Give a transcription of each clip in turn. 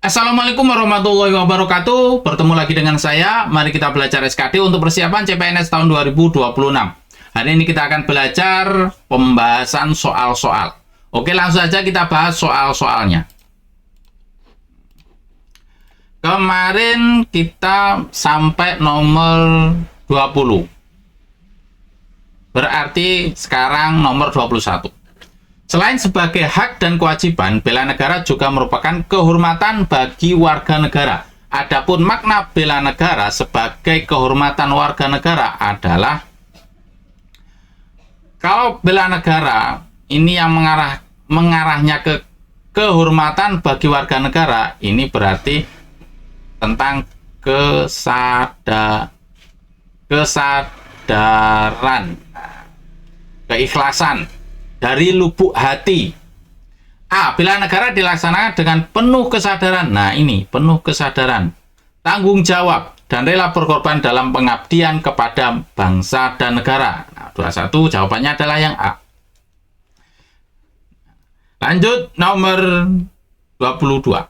Assalamualaikum warahmatullahi wabarakatuh. Bertemu lagi dengan saya. Mari kita belajar SKD untuk persiapan CPNS tahun 2026. Hari ini kita akan belajar pembahasan soal-soal. Oke, langsung saja kita bahas soal-soalnya. Kemarin kita sampai nomor 20. Berarti sekarang nomor 21. Selain sebagai hak dan kewajiban, bela negara juga merupakan kehormatan bagi warga negara. Adapun makna bela negara sebagai kehormatan warga negara adalah, kalau bela negara ini yang mengarahnya ke kehormatan bagi warga negara, ini berarti tentang kesadaran, keikhlasan dari lubuk hati. Bela negara dilaksanakan dengan penuh kesadaran. Nah, ini penuh kesadaran, tanggung jawab, dan rela berkorban dalam pengabdian kepada bangsa dan negara. Nah, 21 jawabannya adalah yang A. Lanjut nomor 22.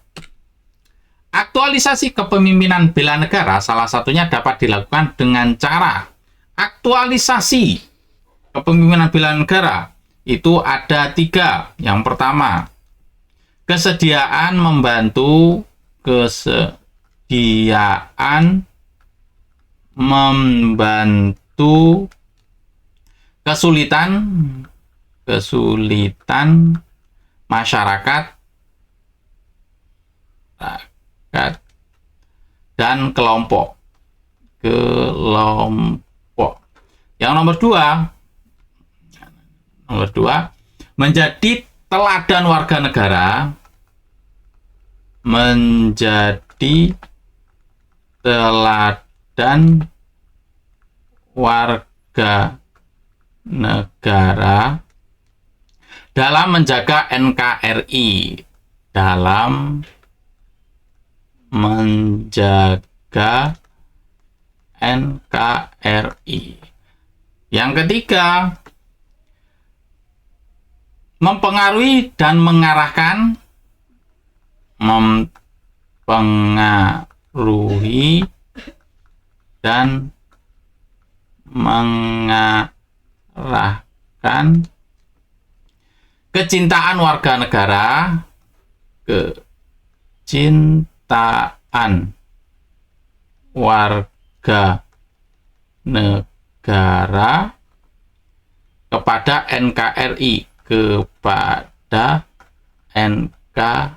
Aktualisasi kepemimpinan bela negara salah satunya dapat dilakukan dengan cara aktualisasi kepemimpinan bela negara. Itu ada 3. Yang pertama, kesediaan membantu, kesulitan masyarakat dan kelompok. Yang nomor 2, menjadi teladan warga negara. Menjadi teladan warga negara dalam menjaga NKRI. Dalam menjaga NKRI. Yang ketiga, mempengaruhi dan mengarahkan. Mempengaruhi dan mengarahkan kecintaan warga negara. Kecintaan warga negara kepada NKRI. Kepada NKRI.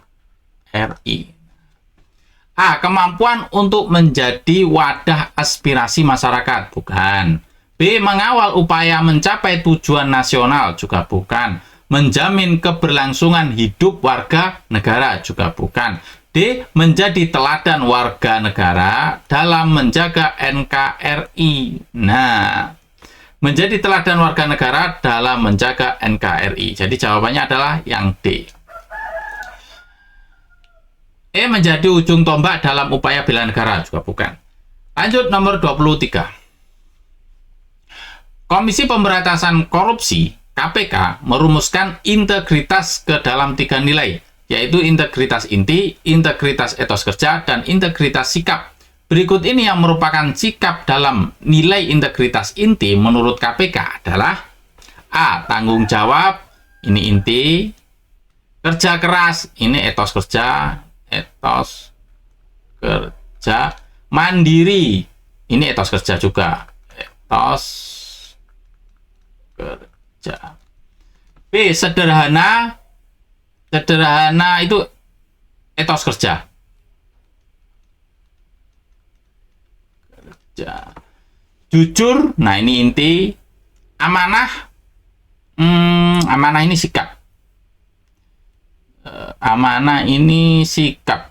Kemampuan untuk menjadi wadah aspirasi masyarakat. Bukan. B. Mengawal upaya mencapai tujuan nasional. Juga bukan. Menjamin keberlangsungan hidup warga negara. Juga bukan. D. Menjadi teladan warga negara dalam menjaga NKRI. Nah, menjadi teladan warga negara dalam menjaga NKRI. Jadi jawabannya adalah yang D. E. Menjadi ujung tombak dalam upaya bela negara. Juga bukan. Lanjut nomor 23. Komisi Pemberantasan Korupsi KPK merumuskan integritas ke dalam 3 nilai, yaitu integritas inti, integritas etos kerja, dan integritas sikap. Berikut ini yang merupakan sikap dalam nilai integritas inti menurut KPK adalah A. Tanggung jawab, ini inti. Kerja keras, ini etos kerja. Mandiri, ini etos kerja juga. Etos kerja. B. Sederhana itu etos kerja. Jujur, nah ini inti. Amanah, amanah ini sikap. Amanah ini sikap.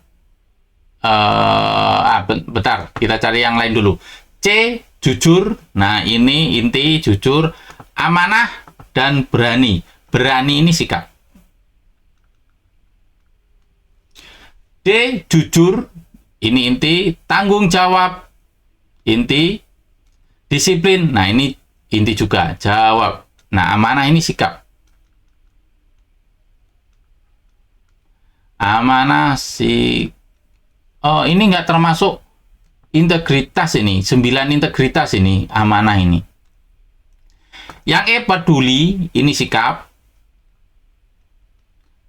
Bentar, kita cari yang lain dulu. C. Jujur, nah ini inti, jujur. Amanah dan berani. Berani ini sikap. D. Jujur, ini inti. Tanggung jawab, inti. Disiplin, nah ini inti juga, jawab. Nah, amanah ini sikap. Amanah, sikap. Oh, ini nggak termasuk integritas ini, 9 integritas ini, amanah ini. Yang peduli, ini sikap.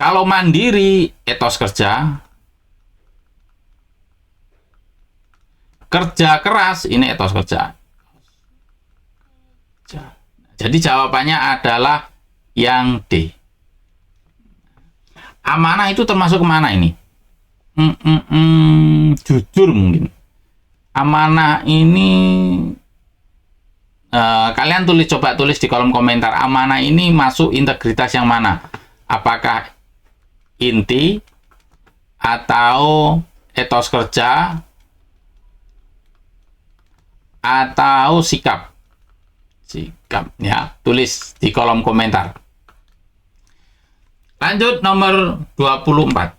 Kalau mandiri, etos kerja. Kerja keras, ini etos kerja. Jadi jawabannya adalah yang D. Amanah itu termasuk kemana ini? Jujur mungkin. Amanah ini kalian coba tulis di kolom komentar. Amanah ini masuk integritas yang mana? Apakah inti atau etos kerja atau sikap? Sikap ya, tulis di kolom komentar. Lanjut nomor 24.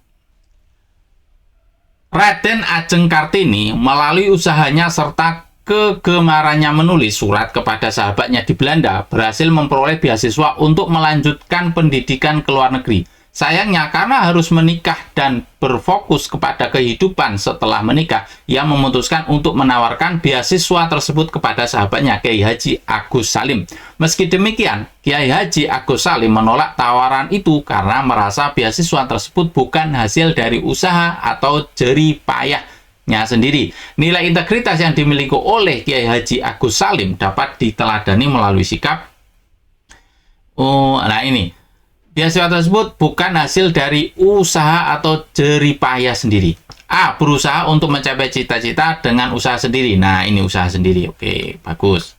Raden Ajeng Kartini melalui usahanya serta kegemarannya menulis surat kepada sahabatnya di Belanda berhasil memperoleh beasiswa untuk melanjutkan pendidikan ke luar negeri. Sayangnya karena harus menikah dan berfokus kepada kehidupan setelah menikah, ia memutuskan untuk menawarkan beasiswa tersebut kepada sahabatnya Kiai Haji Agus Salim. Meski demikian, Kiai Haji Agus Salim menolak tawaran itu karena merasa beasiswa tersebut bukan hasil dari usaha atau jerih payahnya sendiri. Nilai integritas yang dimiliki oleh Kiai Haji Agus Salim dapat diteladani melalui sikap. Nah ini. Beasiswa tersebut bukan hasil dari usaha atau jerih payah sendiri. A. Berusaha untuk mencapai cita-cita dengan usaha sendiri. Nah, ini usaha sendiri. Oke, bagus.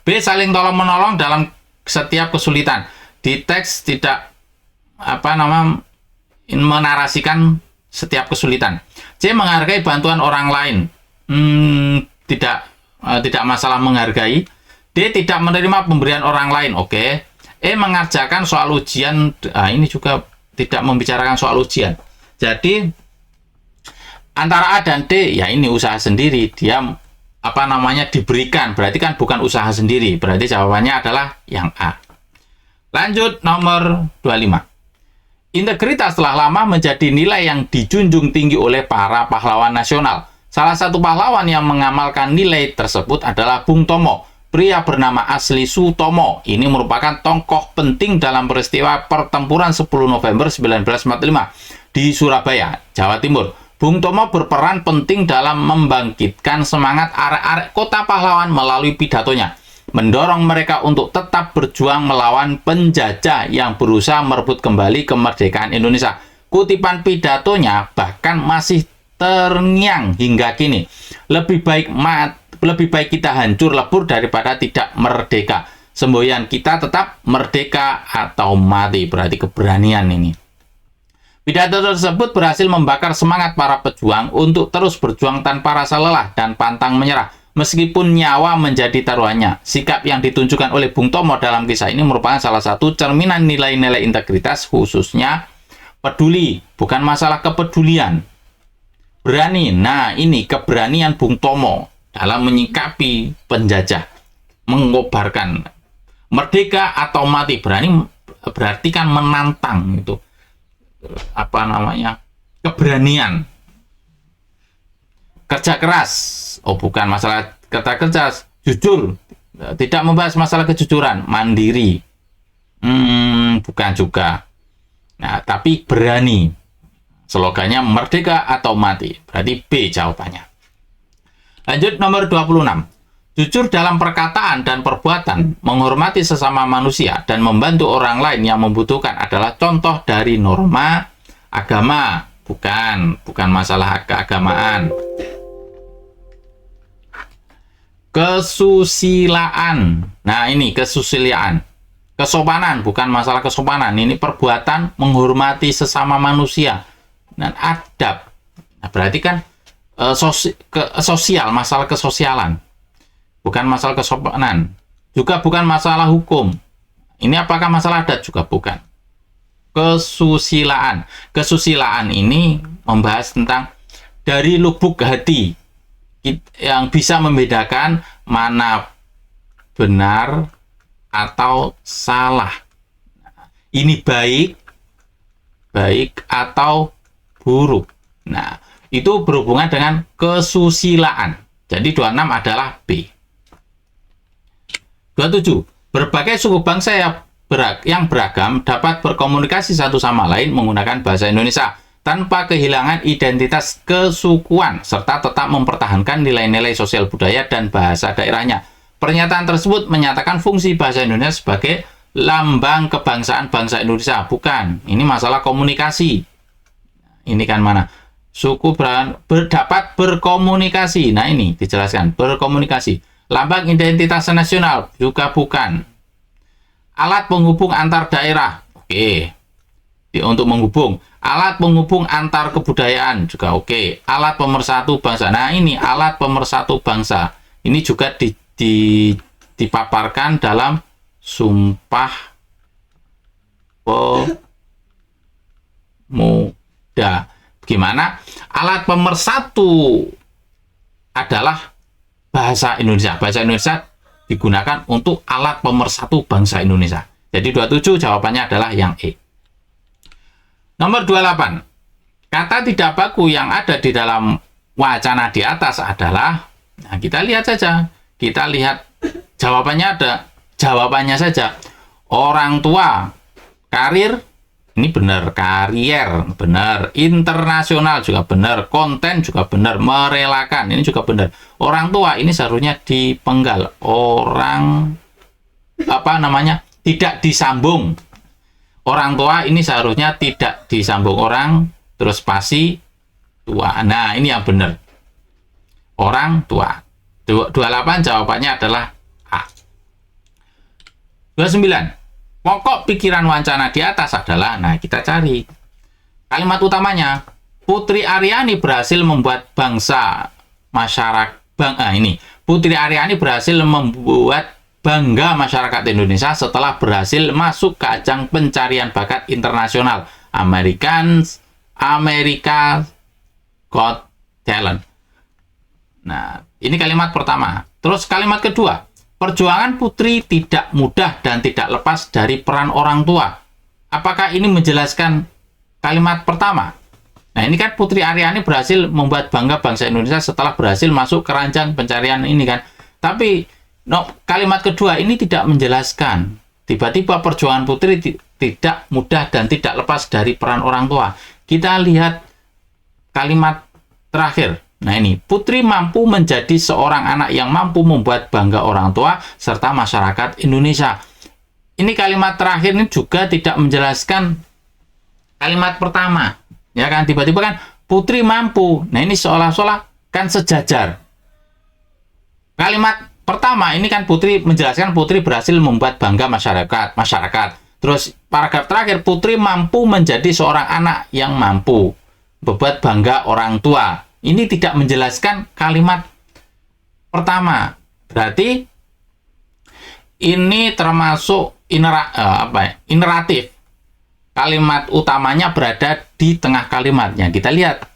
B. Saling tolong-menolong dalam setiap kesulitan. Di teks tidak menarasikan setiap kesulitan. C. Menghargai bantuan orang lain. Tidak masalah menghargai. D. Tidak menerima pemberian orang lain. Oke. E. Mengerjakan soal ujian. Ini juga tidak membicarakan soal ujian. Jadi antara A dan D, ya ini usaha sendiri. Dia diberikan, berarti kan bukan usaha sendiri. Berarti jawabannya adalah yang A. Lanjut nomor 25. Integritas telah lama menjadi nilai yang dijunjung tinggi oleh para pahlawan nasional. Salah satu pahlawan yang mengamalkan nilai tersebut adalah Bung Tomo. Pria bernama asli Sutomo ini merupakan tokoh penting dalam peristiwa pertempuran 10 November 1945 di Surabaya, Jawa Timur. Bung Tomo berperan penting dalam membangkitkan semangat arek-arek kota pahlawan melalui pidatonya, mendorong mereka untuk tetap berjuang melawan penjajah yang berusaha merebut kembali kemerdekaan Indonesia. Kutipan pidatonya bahkan masih terngiang hingga kini. Lebih baik kita hancur lebur daripada tidak merdeka. Semboyan kita tetap merdeka atau mati. Berarti keberanian ini. Pidato tersebut berhasil membakar semangat para pejuang untuk terus berjuang tanpa rasa lelah dan pantang menyerah. Meskipun nyawa menjadi taruhannya, sikap yang ditunjukkan oleh Bung Tomo dalam kisah ini merupakan salah satu cerminan nilai-nilai integritas, khususnya peduli, bukan masalah kepedulian. Berani, nah ini keberanian Bung Tomo dalam menyikapi penjajah, mengobarkan merdeka atau mati. Berani berarti kan menantang, itu keberanian. Kerja keras, bukan masalah kerja keras. Jujur, tidak membahas masalah kejujuran. Mandiri, bukan juga. Nah, tapi berani, slogannya merdeka atau mati. Berarti B jawabannya. Lanjut nomor 26. Jujur dalam perkataan dan perbuatan, menghormati sesama manusia, dan membantu orang lain yang membutuhkan adalah contoh dari norma agama. Bukan masalah keagamaan. Kesusilaan. Nah ini kesusilaan. Kesopanan, bukan masalah kesopanan. Ini perbuatan menghormati sesama manusia. Dan adab. Nah, berarti kan sosial, masalah kesosialan. Bukan masalah kesopanan. Juga bukan masalah hukum. Ini apakah masalah adat? Juga bukan. Kesusilaan. Kesusilaan ini membahas tentang dari lubuk hati yang bisa membedakan mana benar atau salah. Ini baik atau buruk. Nah, itu berhubungan dengan kesusilaan. Jadi 26 adalah B. 27. Berbagai suku bangsa yang beragam dapat berkomunikasi satu sama lain menggunakan bahasa Indonesia tanpa kehilangan identitas kesukuan serta tetap mempertahankan nilai-nilai sosial budaya dan bahasa daerahnya. Pernyataan tersebut menyatakan fungsi bahasa Indonesia sebagai lambang kebangsaan bangsa Indonesia. Bukan, ini masalah komunikasi. Ini kan mana? Suku dapat berkomunikasi. Nah ini dijelaskan, berkomunikasi. Lambang identitas nasional juga bukan. Alat penghubung antar daerah. Oke. Untuk menghubung. Alat penghubung antar kebudayaan juga oke. Alat pemersatu bangsa. Nah ini alat pemersatu bangsa. Ini juga dipaparkan dalam Sumpah Pemuda. Bagaimana? Alat pemersatu adalah bahasa Indonesia. Bahasa Indonesia digunakan untuk alat pemersatu bangsa Indonesia. Jadi 27 jawabannya adalah yang E. Nomor 28. Kata tidak baku yang ada di dalam wacana di atas adalah, nah kita lihat saja. Kita lihat jawabannya ada. Jawabannya saja. Orang tua, karir, ini benar, karier, benar, internasional juga benar, konten juga benar, merelakan, ini juga benar. Orang tua ini seharusnya dipenggal. Orang, tidak disambung. Orang tua ini seharusnya tidak disambung. Orang, terus spasi, tua. Nah, ini yang benar. Orang tua. 28 jawabannya adalah A. 29. Pokok pikiran wacana di atas adalah, nah kita cari. Kalimat utamanya, Putri Aryani berhasil membuat Putri Aryani berhasil membuat bangga masyarakat Indonesia setelah berhasil masuk ke ajang pencarian bakat internasional America Got Talent. Nah, ini kalimat pertama. Terus kalimat kedua, perjuangan Putri tidak mudah dan tidak lepas dari peran orang tua. Apakah ini menjelaskan kalimat pertama? Nah, ini kan Putri Aryani berhasil membuat bangga bangsa Indonesia setelah berhasil masuk ke ranjang pencarian ini kan. Tapi kalimat kedua ini tidak menjelaskan. Tiba-tiba perjuangan Putri tidak mudah dan tidak lepas dari peran orang tua. Kita lihat kalimat terakhir. Nah ini, Putri mampu menjadi seorang anak yang mampu membuat bangga orang tua serta masyarakat Indonesia. Ini kalimat terakhir ini juga tidak menjelaskan kalimat pertama. Ya kan, tiba-tiba kan Putri mampu. Nah ini seolah-olah kan sejajar. Kalimat pertama ini kan Putri menjelaskan Putri berhasil membuat bangga masyarakat. Terus paragraf terakhir, Putri mampu menjadi seorang anak yang mampu membuat bangga orang tua. Ini tidak menjelaskan kalimat pertama. Berarti ini termasuk ineratif. Kalimat utamanya berada di tengah kalimatnya. Kita lihat.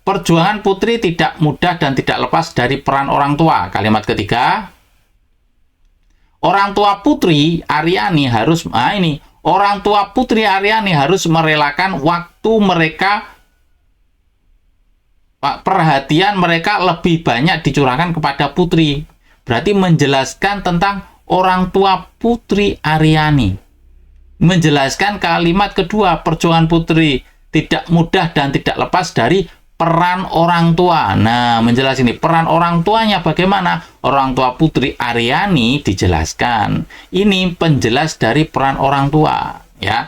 Perjuangan Putri tidak mudah dan tidak lepas dari peran orang tua. Kalimat ketiga. Orang tua Putri Aryani harus merelakan waktu mereka, perhatian mereka lebih banyak dicurahkan kepada Putri. Berarti menjelaskan tentang orang tua Putri Aryani. Menjelaskan kalimat kedua, perjuangan Putri tidak mudah dan tidak lepas dari peran orang tua. Nah, menjelaskan ini peran orang tuanya bagaimana? Orang tua Putri Aryani dijelaskan. Ini penjelas dari peran orang tua, ya.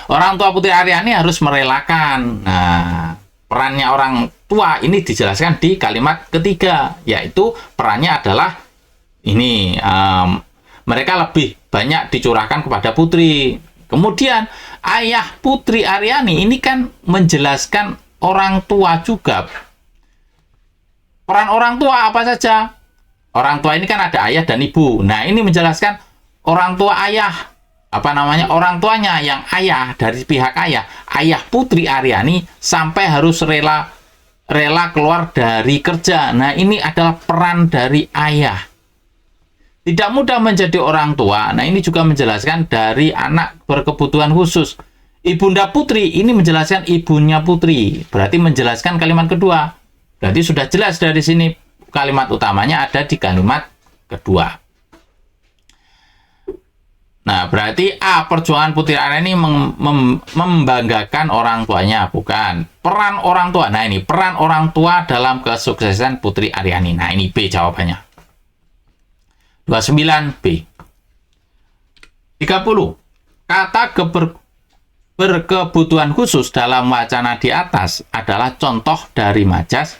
Orang tua Putri Aryani harus merelakan. Nah, perannya orang tua ini dijelaskan di kalimat ketiga, yaitu perannya adalah ini mereka lebih banyak dicurahkan kepada Putri. Kemudian ayah Putri Aryani ini kan menjelaskan orang tua juga. Peran orang tua apa saja? Orang tua ini kan ada ayah dan ibu. Nah, ini menjelaskan orang tua ayah. Orang tuanya yang ayah dari pihak ayah Putri Aryani sampai harus rela keluar dari kerja. Nah, ini adalah peran dari ayah. Tidak mudah menjadi orang tua. Nah, ini juga menjelaskan dari anak berkebutuhan khusus. Ibunda putri ini menjelaskan ibunya putri. Berarti menjelaskan kalimat kedua. Berarti sudah jelas dari sini kalimat utamanya ada di kalimat kedua. Nah, berarti A, perjuangan Putri Aryani membanggakan orang tuanya, bukan. Peran orang tua. Nah, ini peran orang tua dalam kesuksesan Putri Aryani. Nah, ini B jawabannya. 29B. 30. Kata berkebutuhan khusus dalam wacana di atas adalah contoh dari majas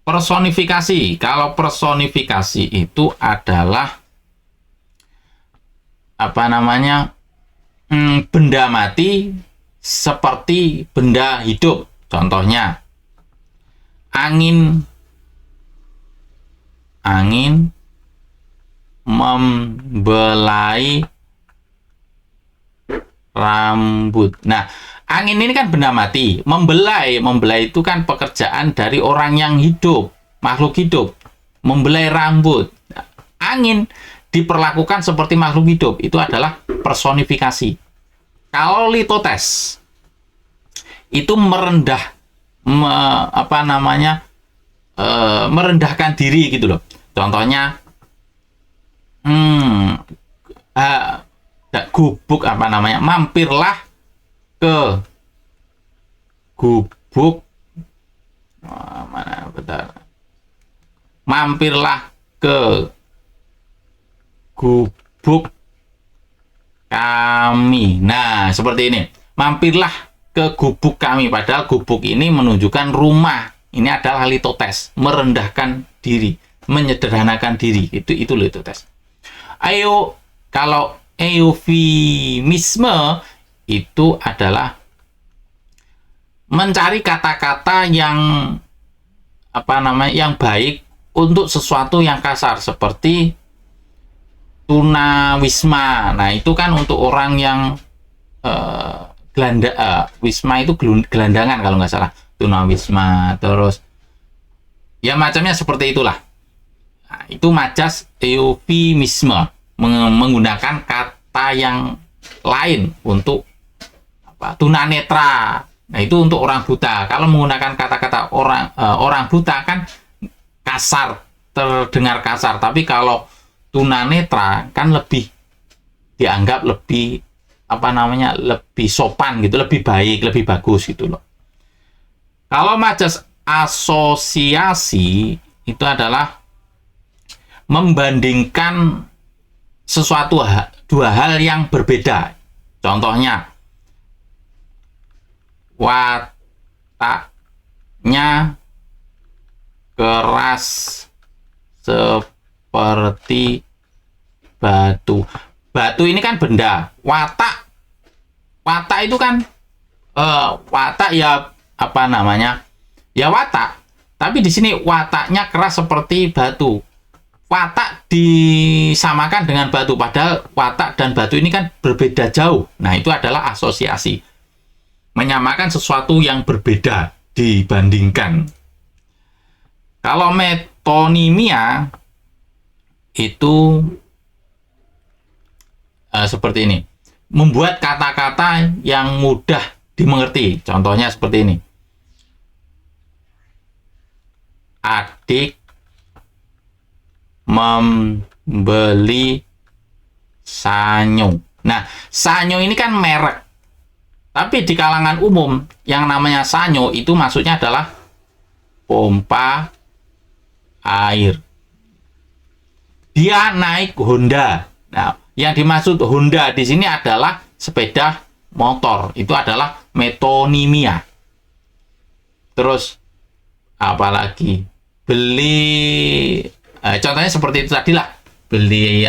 personifikasi. Kalau personifikasi itu adalah benda mati seperti benda hidup. Contohnya, angin membelai rambut. Nah, angin ini kan benda mati. Membelai itu kan pekerjaan dari orang yang hidup, makhluk hidup. Membelai rambut. Angin diperlakukan seperti makhluk hidup, itu adalah personifikasi. Kalau litotes itu merendahkan diri gitu loh. Contohnya gubuk mampirlah ke gubuk mampirlah ke gubuk kami. Nah, seperti ini. Mampirlah ke gubuk kami. Padahal gubuk ini menunjukkan rumah. Ini adalah litotes, merendahkan diri, menyederhanakan diri. Itu litotes. Ayo, kalau eufemisme itu adalah mencari kata-kata yang yang baik untuk sesuatu yang kasar, seperti tunawisma. Nah, itu kan untuk orang yang wisma itu gelandangan kalau nggak salah. Tunawisma, terus ya macamnya seperti itulah. Nah, itu majas eufemisme, menggunakan kata yang lain untuk tunanetra. Nah, itu untuk orang buta. Kalau menggunakan kata-kata orang buta kan kasar, terdengar kasar. Tapi kalau tunanetra kan lebih dianggap lebih lebih sopan gitu, lebih baik, lebih bagus gitu loh. Kalau majas asosiasi itu adalah membandingkan dua hal yang berbeda. Contohnya, wataknya keras seperti batu. Batu ini kan benda. Watak itu kan watak ya ya watak. Tapi di sini wataknya keras seperti batu. Watak disamakan dengan batu, padahal watak dan batu ini kan berbeda jauh. Nah, itu adalah asosiasi. Menyamakan sesuatu yang berbeda dibandingkan. Kalau metonimia itu seperti ini. Membuat kata-kata yang mudah dimengerti. Contohnya seperti ini. Adik membeli sanyo. Nah, sanyo ini kan merek. Tapi di kalangan umum, yang namanya sanyo itu maksudnya adalah pompa air. Dia naik Honda. Nah, yang dimaksud Honda di sini adalah sepeda motor. Itu adalah metonimia. Terus, apalagi? Beli, contohnya seperti itu tadi lah. Beli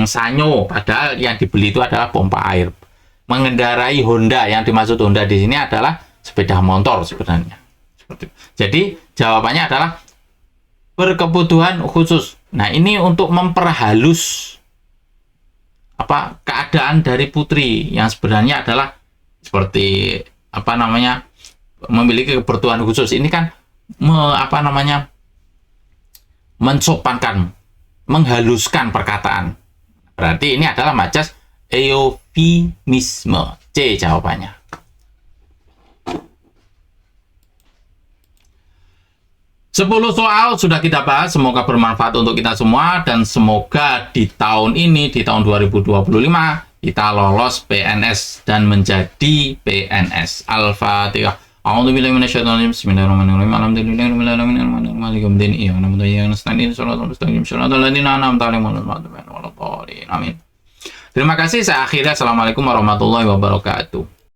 sanyo, padahal yang dibeli itu adalah pompa air. Mengendarai Honda, yang dimaksud Honda di sini adalah sepeda motor sebenarnya. Seperti itu. Jadi jawabannya adalah berkebutuhan khusus. Nah, ini untuk memperhalus keadaan dari putri yang sebenarnya adalah seperti memiliki kebutuhan khusus. Ini kan mensopankan, menghaluskan perkataan. Berarti ini adalah majas eufemisme. C jawabannya. Sepuluh soal sudah kita bahas, semoga bermanfaat untuk kita semua, dan semoga di tahun ini, di tahun 2025, kita lolos PNS dan menjadi PNS. Al-Fatihah. A'udzubillahi minasyaitonir rajim. Bismillahirrahmanirrahim. Alhamdulillahirabbil alamin. Maliki yaumiddin. Iyyaka na'budu wa iyyaka nasta'in. Shiratal mustaqim. Shiratal ladzina an'amta 'alaihim ghairil maghdubi 'alaihim waladdallin. Amin. Terima kasih. Saya akhiri. Assalamualaikum warahmatullahi wabarakatuh.